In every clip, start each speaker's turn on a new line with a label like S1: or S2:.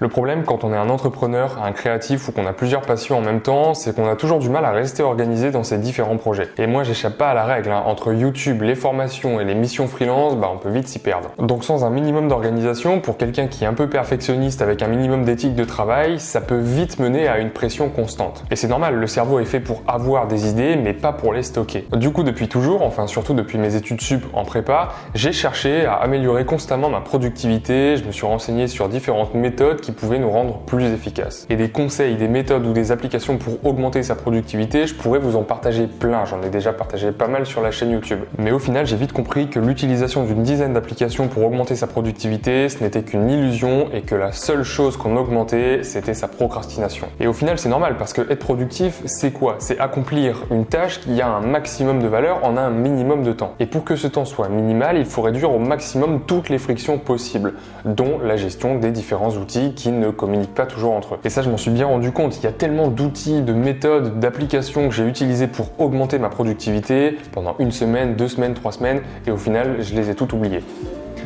S1: Le problème quand on est un entrepreneur, un créatif ou qu'on a plusieurs passions en même temps, c'est qu'on a toujours du mal à rester organisé dans ces différents projets. Et moi j'échappe pas à la règle, entre YouTube, les formations et les missions freelance, on peut vite s'y perdre. Donc sans un minimum d'organisation, pour quelqu'un qui est un peu perfectionniste avec un minimum d'éthique de travail, ça peut vite mener à une pression constante. Et c'est normal, le cerveau est fait pour avoir des idées mais pas pour les stocker. Du coup depuis toujours, surtout depuis mes études sup en prépa, j'ai cherché à améliorer constamment ma productivité, je me suis renseigné sur différentes méthodes qui pouvaient nous rendre plus efficaces. Et des conseils, des méthodes ou des applications pour augmenter sa productivité, je pourrais vous en partager plein, j'en ai déjà partagé pas mal sur la chaîne YouTube. Mais au final, j'ai vite compris que l'utilisation d'une dizaine d'applications pour augmenter sa productivité, ce n'était qu'une illusion et que la seule chose qu'on augmentait, c'était sa procrastination. Et au final, c'est normal parce que être productif, c'est quoi? C'est accomplir une tâche qui a un maximum de valeur en un minimum de temps. Et pour que ce temps soit minimal, il faut réduire au maximum toutes les frictions possibles, dont la gestion des différents outils qui ne communiquent pas toujours entre eux. Et ça, je m'en suis bien rendu compte. Il y a tellement d'outils, de méthodes, d'applications que j'ai utilisées pour augmenter ma productivité pendant une semaine, 2 semaines, 3 semaines, et au final, je les ai toutes oubliées.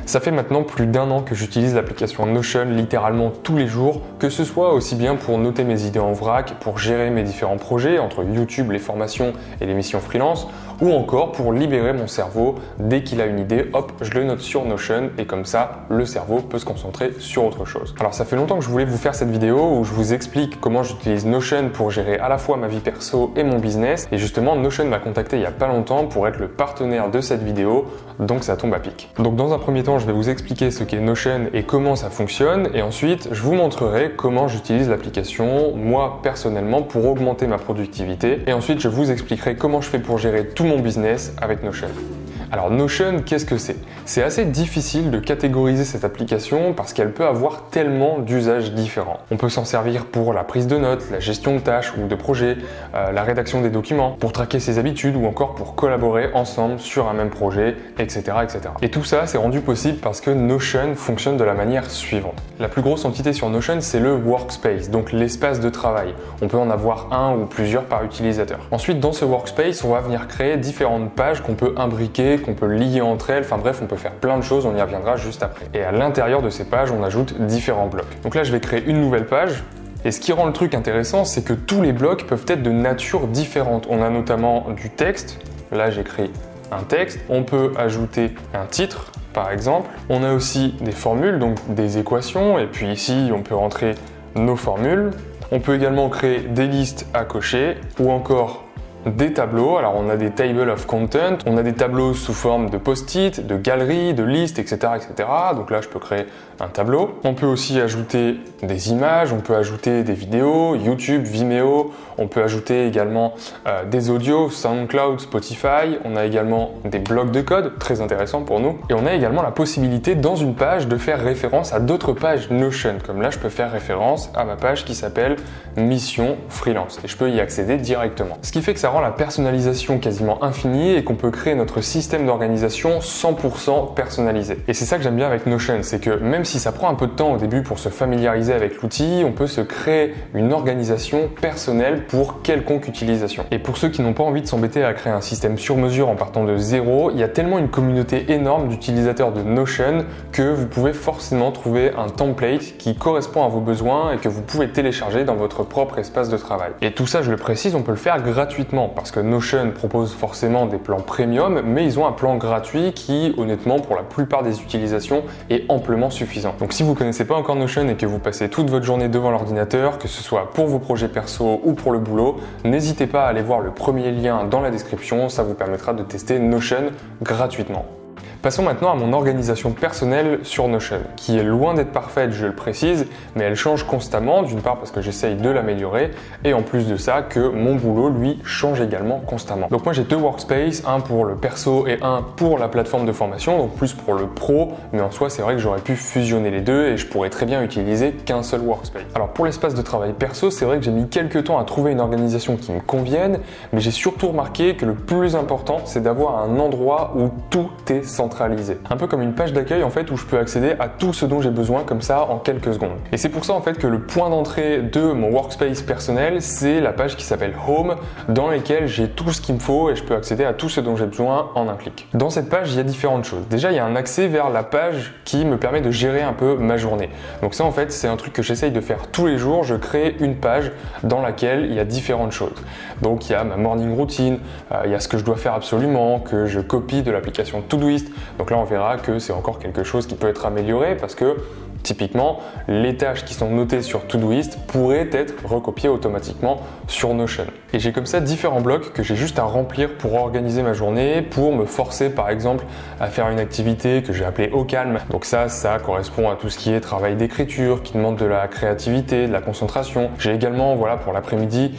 S1: Ça fait maintenant plus d'1 an que j'utilise l'application Notion littéralement tous les jours, que ce soit aussi bien pour noter mes idées en vrac, pour gérer mes différents projets entre YouTube, les formations et les missions freelance, ou encore pour libérer mon cerveau. Dès qu'il a une idée, hop, je le note sur Notion et comme ça, le cerveau peut se concentrer sur autre chose. Alors ça fait longtemps que je voulais vous faire cette vidéo où je vous explique comment j'utilise Notion pour gérer à la fois ma vie perso et mon business, et justement Notion m'a contacté il y a pas longtemps pour être le partenaire de cette vidéo, donc ça tombe à pic. Donc dans un premier temps, je vais vous expliquer ce qu'est Notion et comment ça fonctionne, et ensuite je vous montrerai comment j'utilise l'application moi personnellement pour augmenter ma productivité, et ensuite je vous expliquerai comment je fais pour gérer tout mon business avec Notion. Alors Notion, qu'est-ce que c'est? C'est assez difficile de catégoriser cette application parce qu'elle peut avoir tellement d'usages différents. On peut s'en servir pour la prise de notes, la gestion de tâches ou de projets, la rédaction des documents, pour traquer ses habitudes ou encore pour collaborer ensemble sur un même projet, etc. etc. Et tout ça, c'est rendu possible parce que Notion fonctionne de la manière suivante. La plus grosse entité sur Notion, c'est le workspace, donc l'espace de travail. On peut en avoir un ou plusieurs par utilisateur. Ensuite, dans ce workspace, on va venir créer différentes pages qu'on peut imbriquer, qu'on peut lier entre elles, bref, on peut faire plein de choses, on y reviendra juste après. Et à l'intérieur de ces pages, on ajoute différents blocs. Donc là, je vais créer une nouvelle page. Et ce qui rend le truc intéressant, c'est que tous les blocs peuvent être de nature différente. On a notamment du texte. Là, j'écris un texte. On peut ajouter un titre, par exemple. On a aussi des formules, donc des équations. Et puis ici, on peut rentrer nos formules. On peut également créer des listes à cocher ou encore des tableaux. Alors on a des tables of content, on a des tableaux sous forme de post-it, de galeries, de listes, etc., etc. Donc là je peux créer un tableau. On peut aussi ajouter des images, on peut ajouter des vidéos, YouTube, Vimeo, on peut ajouter également des audios, SoundCloud, Spotify. On a également des blocs de code, très intéressants pour nous. Et on a également la possibilité dans une page de faire référence à d'autres pages Notion. Comme là je peux faire référence à ma page qui s'appelle Mission Freelance et je peux y accéder directement. Ce qui fait que ça rend la personnalisation quasiment infinie et qu'on peut créer notre système d'organisation 100% personnalisé. Et c'est ça que j'aime bien avec Notion, c'est que même si ça prend un peu de temps au début pour se familiariser avec l'outil, on peut se créer une organisation personnelle pour quelconque utilisation. Et pour ceux qui n'ont pas envie de s'embêter à créer un système sur mesure en partant de zéro, il y a tellement une communauté énorme d'utilisateurs de Notion que vous pouvez forcément trouver un template qui correspond à vos besoins et que vous pouvez télécharger dans votre propre espace de travail. Et tout ça, je le précise, on peut le faire gratuitement parce que Notion propose forcément des plans premium, mais ils ont un plan gratuit qui, honnêtement, pour la plupart des utilisations, est amplement suffisant. Donc si vous ne connaissez pas encore Notion et que vous passez toute votre journée devant l'ordinateur, que ce soit pour vos projets perso ou pour le boulot, n'hésitez pas à aller voir le premier lien dans la description, ça vous permettra de tester Notion gratuitement. Passons maintenant à mon organisation personnelle sur Notion, qui est loin d'être parfaite, je le précise, mais elle change constamment, d'une part parce que j'essaye de l'améliorer, et en plus de ça, que mon boulot, lui, change également constamment. Donc moi j'ai 2 workspaces, un pour le perso et un pour la plateforme de formation, donc plus pour le pro, mais en soi c'est vrai que j'aurais pu fusionner les deux et je pourrais très bien utiliser qu'un seul workspace. Alors pour l'espace de travail perso, c'est vrai que j'ai mis quelques temps à trouver une organisation qui me convienne, mais j'ai surtout remarqué que le plus important, c'est d'avoir un endroit où tout est centralisé. centralisé. Un peu comme une page d'accueil en fait où je peux accéder à tout ce dont j'ai besoin comme ça en quelques secondes. Et c'est pour ça en fait que le point d'entrée de mon workspace personnel, c'est la page qui s'appelle Home, dans laquelle j'ai tout ce qu'il me faut et je peux accéder à tout ce dont j'ai besoin en un clic. Dans cette page, il y a différentes choses. Déjà, il y a un accès vers la page qui me permet de gérer un peu ma journée. Donc ça en fait, c'est un truc que j'essaye de faire tous les jours. Je crée une page dans laquelle il y a différentes choses. Donc il y a ma morning routine, il y a ce que je dois faire absolument, que je copie de l'application Todoist. Donc là, on verra que c'est encore quelque chose qui peut être amélioré parce que typiquement, les tâches qui sont notées sur Todoist pourraient être recopiées automatiquement sur Notion. Et j'ai comme ça différents blocs que j'ai juste à remplir pour organiser ma journée, pour me forcer par exemple à faire une activité que j'ai appelée au calme. Donc ça correspond à tout ce qui est travail d'écriture, qui demande de la créativité, de la concentration. J'ai également, voilà, pour l'après-midi,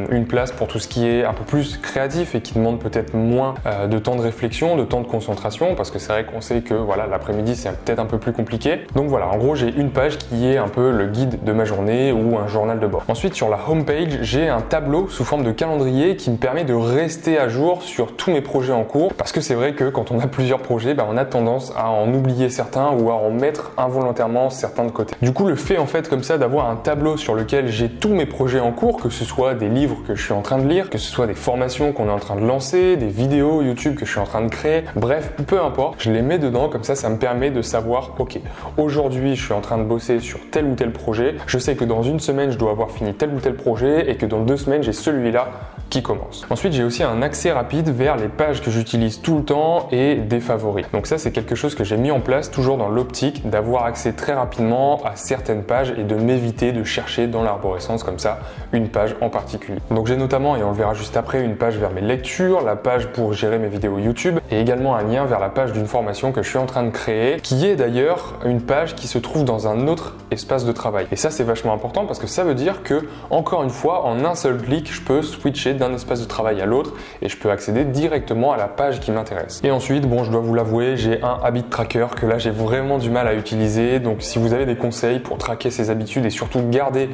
S1: une place pour tout ce qui est un peu plus créatif et qui demande peut-être moins de temps de réflexion, de temps de concentration, parce que c'est vrai qu'on sait que voilà, l'après-midi c'est peut-être un peu plus compliqué. Donc voilà, en gros j'ai une page qui est un peu le guide de ma journée ou un journal de bord. Ensuite sur la home page, j'ai un tableau sous forme de calendrier qui me permet de rester à jour sur tous mes projets en cours, parce que c'est vrai que quand on a plusieurs projets, on a tendance à en oublier certains ou à en mettre involontairement certains de côté. Du coup, le fait en fait comme ça d'avoir un tableau sur lequel j'ai tous mes projets en cours, que ce soit des livres que je suis en train de lire, que ce soit des formations qu'on est en train de lancer, des vidéos YouTube que je suis en train de créer, bref, peu importe, je les mets dedans, comme ça me permet de savoir, ok, aujourd'hui je suis en train de bosser sur tel ou tel projet, je sais que dans une semaine je dois avoir fini tel ou tel projet et que dans 2 semaines j'ai celui-là qui commence. Ensuite, j'ai aussi un accès rapide vers les pages que j'utilise tout le temps et des favoris. Donc ça, c'est quelque chose que j'ai mis en place toujours dans l'optique d'avoir accès très rapidement à certaines pages et de m'éviter de chercher dans l'arborescence comme ça une page en particulier. Donc j'ai notamment, et on le verra juste après, une page vers mes lectures, la page pour gérer mes vidéos YouTube et également un lien vers la page d'une formation que je suis en train de créer, qui est d'ailleurs une page qui se trouve dans un autre espace de travail. Et ça, c'est vachement important parce que ça veut dire que, encore une fois, en un seul clic, je peux switcher d'un espace de travail à l'autre et je peux accéder directement à la page qui m'intéresse. Et ensuite, bon, je dois vous l'avouer, j'ai un habit tracker que là j'ai vraiment du mal à utiliser. Donc si vous avez des conseils pour traquer ses habitudes et surtout garder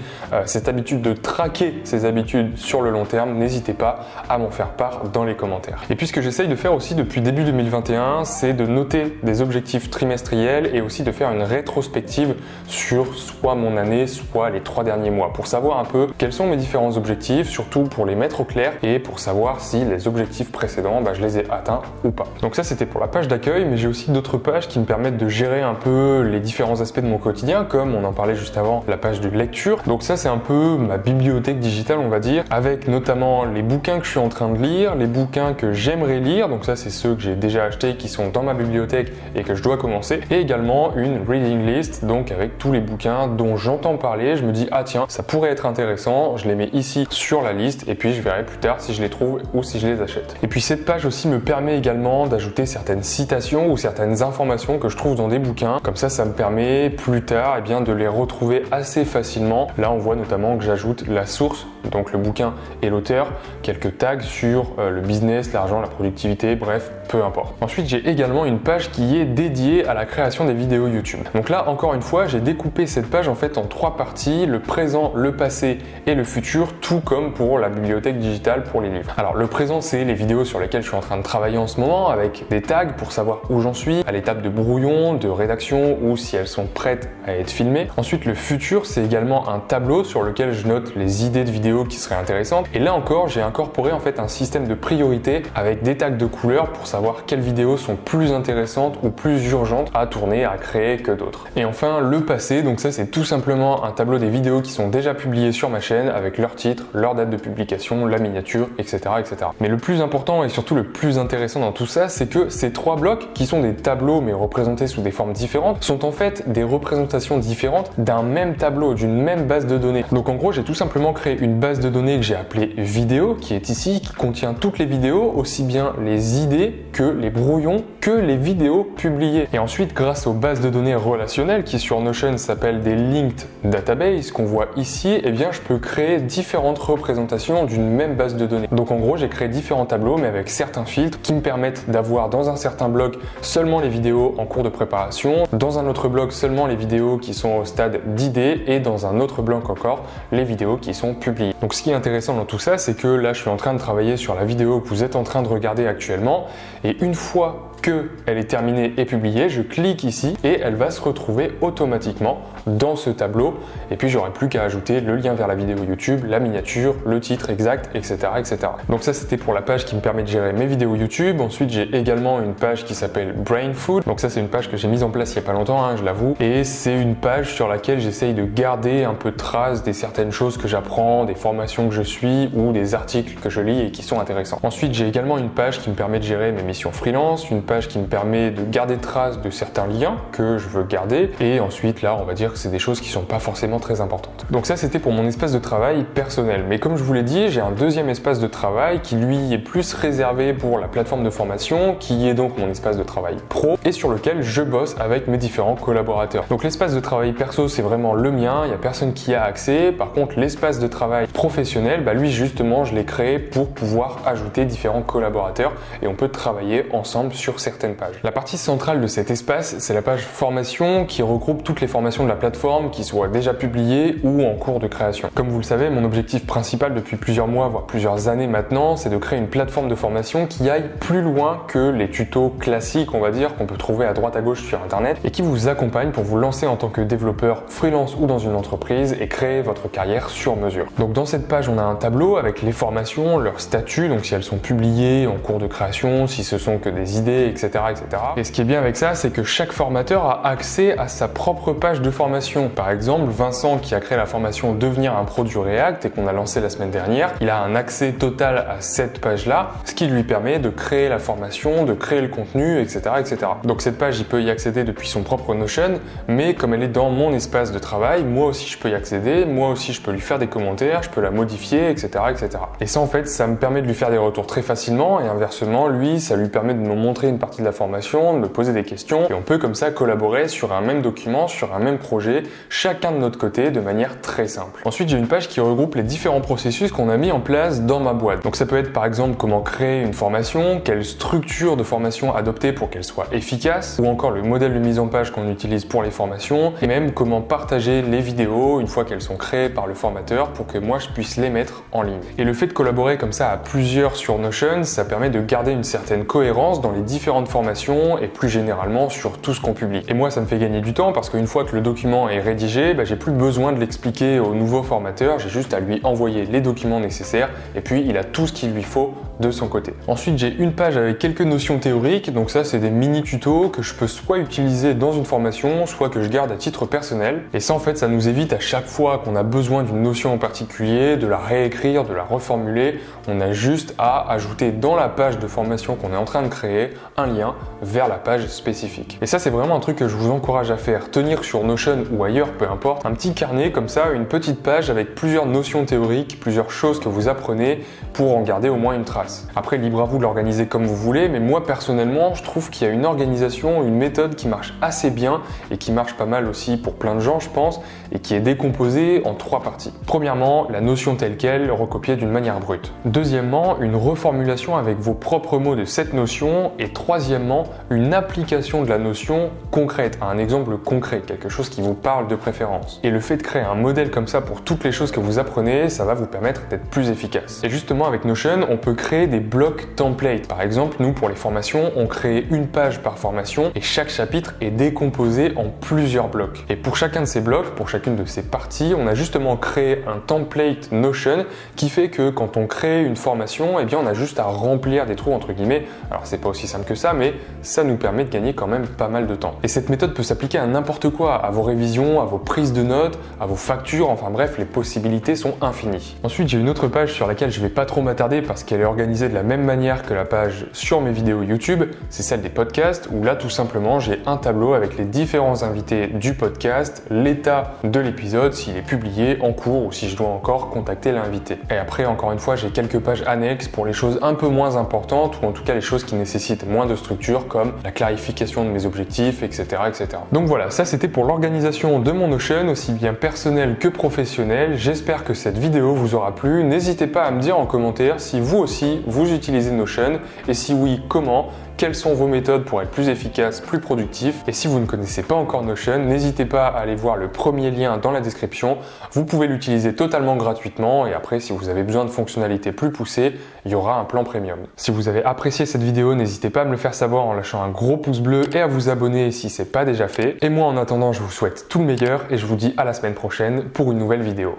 S1: cette habitude de traquer ses habitudes sur le long terme, n'hésitez pas à m'en faire part dans les commentaires. Et puis ce que j'essaye de faire aussi depuis début 2021, c'est de noter des objectifs trimestriels et aussi de faire une rétrospective sur soit mon année, soit les 3 derniers mois pour savoir un peu quels sont mes différents objectifs, surtout pour les mettre au clair et pour savoir si les objectifs précédents, je les ai atteints ou pas. Donc ça, c'était pour la page d'accueil, mais j'ai aussi d'autres pages qui me permettent de gérer un peu les différents aspects de mon quotidien, comme on en parlait juste avant, la page de lecture. Donc ça, c'est un peu ma bibliothèque digitale, on va dire, avec notamment les bouquins que je suis en train de lire, les bouquins que j'aimerais lire, donc ça, c'est ceux que j'ai déjà achetés, qui sont dans ma bibliothèque et que je dois commencer, et également une reading list, donc avec tous les bouquins dont j'entends parler, je me dis, ah tiens, ça pourrait être intéressant, je les mets ici sur la liste, et puis je verrai plus tard si je les trouve ou si je les achète. Et puis cette page aussi me permet également d'ajouter certaines citations ou certaines informations que je trouve dans des bouquins. Comme ça me permet plus tard de les retrouver assez facilement. Là, on voit notamment que j'ajoute la source, donc le bouquin et l'auteur, quelques tags sur le business, l'argent, la productivité, bref, peu importe. Ensuite, j'ai également une page qui est dédiée à la création des vidéos YouTube. Donc là, encore une fois, j'ai découpé cette page en fait en 3 parties, le présent, le passé et le futur, tout comme pour la bibliothèque digitale pour les livres. Alors le présent, c'est les vidéos sur lesquelles je suis en train de travailler en ce moment avec des tags pour savoir où j'en suis, à l'étape de brouillon, de rédaction ou si elles sont prêtes à être filmées. Ensuite, le futur, c'est également un tableau sur lequel je note les idées de vidéos qui seraient intéressantes. Et là encore, j'ai incorporé en fait un système de priorité avec des tags de couleurs pour savoir quelles vidéos sont plus intéressantes ou plus urgentes à tourner, à créer que d'autres. Et enfin, le passé, donc ça c'est tout simplement un tableau des vidéos qui sont déjà publiées sur ma chaîne avec leur titre, leur date de publication, la miniature, etc., etc. Mais le plus important et surtout le plus intéressant dans tout ça, c'est que ces 3 blocs, qui sont des tableaux mais représentés sous des formes différentes, sont en fait des représentations différentes d'un même tableau, d'une même base de données. Donc en gros, j'ai tout simplement créé une base de données que j'ai appelée vidéo, qui est ici, qui contient toutes les vidéos, aussi bien les idées que les brouillons, que les vidéos publiées. Et ensuite, grâce aux bases de données relationnelles, opérationnel qui sur Notion s'appelle des linked database qu'on voit ici, eh bien je peux créer différentes représentations d'une même base de données. Donc en gros, j'ai créé différents tableaux mais avec certains filtres qui me permettent d'avoir dans un certain bloc seulement les vidéos en cours de préparation, dans un autre bloc seulement les vidéos qui sont au stade d'idée et dans un autre bloc encore les vidéos qui sont publiées. Donc ce qui est intéressant dans tout ça, c'est que là je suis en train de travailler sur la vidéo que vous êtes en train de regarder actuellement et une fois qu'elle est terminée et publiée, je clique ici et elle va se retrouver automatiquement dans ce tableau et puis j'aurai plus qu'à ajouter le lien vers la vidéo YouTube, la miniature, le titre exact, etc. etc. Donc ça c'était pour la page qui me permet de gérer mes vidéos YouTube. Ensuite j'ai également une page qui s'appelle Brain Food. Donc ça c'est une page que j'ai mise en place il n'y a pas longtemps, je l'avoue, et c'est une page sur laquelle j'essaye de garder un peu de traces des certaines choses que j'apprends, des formations que je suis ou des articles que je lis et qui sont intéressants. Ensuite j'ai également une page qui me permet de gérer mes missions freelance, une page qui me permet de garder trace de certains liens que je veux garder et ensuite là on va dire que c'est des choses qui sont pas forcément très importantes. Donc ça c'était pour mon espace de travail personnel, mais comme je vous l'ai dit, j'ai un deuxième espace de travail qui lui est plus réservé pour la plateforme de formation, qui est donc mon espace de travail pro et sur lequel je bosse avec mes différents collaborateurs. Donc l'espace de travail perso c'est vraiment le mien, il n'y a personne qui a accès. Par contre l'espace de travail professionnel, lui justement je l'ai créé pour pouvoir ajouter différents collaborateurs et on peut travailler ensemble sur certaines pages. La partie centrale de cet espace, c'est la page formation qui regroupe toutes les formations de la plateforme qui soient déjà publiées ou en cours de création. Comme vous le savez, mon objectif principal depuis plusieurs mois, voire plusieurs années maintenant, c'est de créer une plateforme de formation qui aille plus loin que les tutos classiques, on va dire, qu'on peut trouver à droite à gauche sur internet et qui vous accompagne pour vous lancer en tant que développeur freelance ou dans une entreprise et créer votre carrière sur mesure. Donc dans cette page, on a un tableau avec les formations, leur statut, donc si elles sont publiées, en cours de création, si ce sont que des idées, etc. etc. Et ce qui est bien avec ça, c'est que chaque formateur a accès à sa propre page de formation. Par exemple, Vincent qui a créé la formation Devenir un pro du React et qu'on a lancé la semaine dernière, il a un accès total à cette page-là, ce qui lui permet de créer la formation, de créer le contenu, etc. etc. Donc cette page, il peut y accéder depuis son propre Notion, mais comme elle est dans mon espace de travail, moi aussi je peux y accéder, moi aussi je peux lui faire des commentaires, je peux la modifier, etc. etc. Et ça en fait, ça me permet de lui faire des retours très facilement et inversement, lui, ça lui permet de me montrer une partie de la formation, de me poser des questions et on peut comme ça collaborer sur un même document, sur un même projet, chacun de notre côté de manière très simple. Ensuite, j'ai une page qui regroupe les différents processus qu'on a mis en place dans ma boîte. Donc ça peut être par exemple comment créer une formation, quelle structure de formation adopter pour qu'elle soit efficace, ou encore le modèle de mise en page qu'on utilise pour les formations, et même comment partager les vidéos une fois qu'elles sont créées par le formateur pour que moi je puisse les mettre en ligne. Et le fait de collaborer comme ça à plusieurs sur Notion, ça permet de garder une certaine cohérence dans les différentes formations et plus généralement sur tout ce qu'on publie. Et moi ça me fait gagner du temps parce qu'une fois que le document est rédigé, j'ai plus besoin de l'expliquer au nouveau formateur, j'ai juste à lui envoyer les documents nécessaires et puis il a tout ce qu'il lui faut de son côté. Ensuite j'ai une page avec quelques notions théoriques, donc ça c'est des mini tutos que je peux soit utiliser dans une formation, soit que je garde à titre personnel. Et ça en fait ça nous évite à chaque fois qu'on a besoin d'une notion en particulier de la réécrire, de la reformuler, on a juste à ajouter dans la page de formation qu'on est en train de créer un lien vers la page spécifique. Et ça c'est vraiment un truc que je vous encourage à faire, tenir sur Notion ou ailleurs, peu importe, un petit carnet comme ça, une petite page avec plusieurs notions théoriques, plusieurs choses que vous apprenez pour en garder au moins une trace. Après libre à vous de l'organiser comme vous voulez, mais moi personnellement je trouve qu'il y a une organisation, une méthode qui marche assez bien et qui marche pas mal aussi pour plein de gens je pense, et qui est décomposée en 3 parties. Premièrement, la notion telle quelle, recopiée d'une manière brute. Deuxièmement, une reformulation avec vos propres mots de cette notion, et troisièmement, une application de la notion concrète, à un exemple concret, quelque chose qui vous parle de préférence. Et le fait de créer un modèle comme ça pour toutes les choses que vous apprenez, ça va vous permettre d'être plus efficace. Et justement avec Notion, on peut créer des blocs templates. Par exemple, nous pour les formations, on crée une page par formation et chaque chapitre est décomposé en plusieurs blocs. Et pour chacun de ces blocs, pour chacune de ces parties, on a justement créé un template Notion qui fait que quand on crée une formation, eh bien on a juste à remplir des trous entre guillemets. Alors c'est pas aussi simple que ça, mais ça nous permet de gagner quand même pas mal de temps. Et cette méthode peut s'appliquer à n'importe quoi, à vos révisions, à vos prises de notes, à vos factures, enfin bref, les possibilités sont infinies. Ensuite, j'ai une autre page sur laquelle je vais pas trop m'attarder parce qu'elle est organisée de la même manière que la page sur mes vidéos YouTube, c'est celle des podcasts, où là tout simplement j'ai un tableau avec les différents invités du podcast, l'état de l'épisode, s'il est publié, en cours ou si je dois encore contacter l'invité. Et après, encore une fois, j'ai quelques pages annexes pour les choses un peu moins importantes ou en tout cas les choses qui nécessitent moins de structure comme la clarification de mes objectifs, etc. etc. Donc voilà, ça c'était pour l'organisation de mon Notion, aussi bien personnel que professionnel. J'espère que cette vidéo vous aura plu. N'hésitez pas à me dire en commentaire si vous aussi vous utilisez Notion et si oui, comment. Quelles sont vos méthodes pour être plus efficace, plus productif? Et si vous ne connaissez pas encore Notion, n'hésitez pas à aller voir le premier lien dans la description. Vous pouvez l'utiliser totalement gratuitement et après, si vous avez besoin de fonctionnalités plus poussées, il y aura un plan premium. Si vous avez apprécié cette vidéo, n'hésitez pas à me le faire savoir en lâchant un gros pouce bleu et à vous abonner si ce n'est pas déjà fait. Et moi, en attendant, je vous souhaite tout le meilleur et je vous dis à la semaine prochaine pour une nouvelle vidéo.